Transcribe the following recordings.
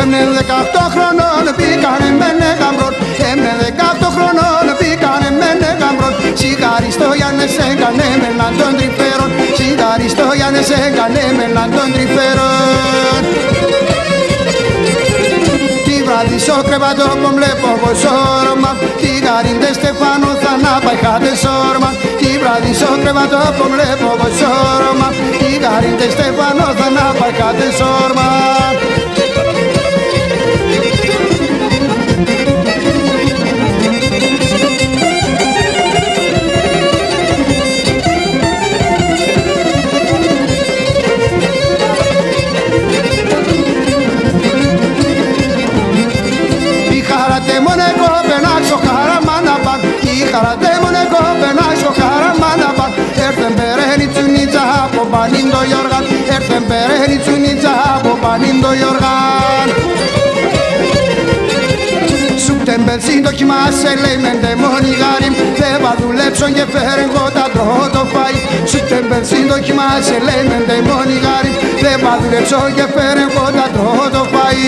Έμνε 18 χρονών πήγανε με νεγαμπρόν. Έμνε 18 χρονών πήγανε με νεγαμπρόν. Σιγαριστό Γιάννες έκανε με έναν τον τρυφέρον. Σιγαριστό Γιάννες έκανε με έναν τον τρυφέρον. Τη βράδυ στο κρεβάτο που βλέπω εγώ σόρμα. Τη γαρίντε Στεφάνο θα να πάει χάτε σόρμα. Τη βράδυ στο κρεβάτο που βλέπω εγώ σόρμα. Τη γαρίντε Στεφάνο θα να πάει χάτε σόρμα. Πανίντο Γιώργαν, έρθεν περαίνει τσουνίτσα από Πανίντο Γιώργαν. Σουκτεμπερ σύντοχημα σε λέει μεν δαιμόνι γάριμ. Δεν θα δουλέψω και φέρεν εγώ τα τρώω το φάι. Σουκτεμπερ σύντοχημα σε λέει μεν δαιμόνι γάριμ. Δεν θα δουλέψω και φέρεν εγώ τα τρώω το φάι.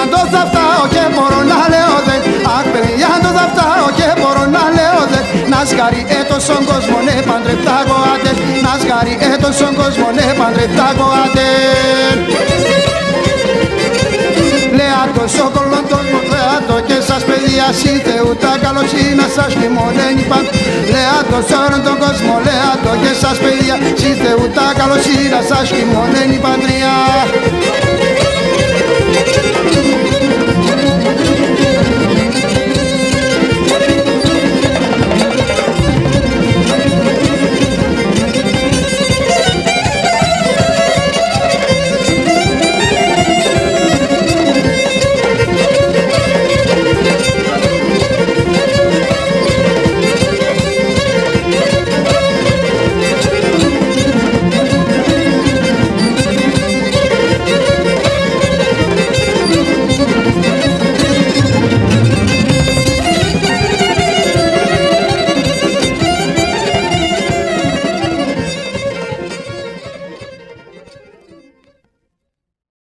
Αν το θα φτάω και μπορώ να λέω δεν. Αχ παιδιά αν το θα φτάω και μπορώ να λέω δεν. Να σγάρει έτος στον κόσμο ναι παντρευτά γοάτε. Να σγάρει έτος στον κόσμο ναι παντρευτά γοάτε. Λέατο σοκολόν τον μορφέατο και σας παιδιά σύθεου τα καλοσύνα σας λιμονένει παν. Λέατο σόρον τον κόσμο λέατο και σας παιδιά σύθεου τα καλοσύνα σας λιμονένει παντρί.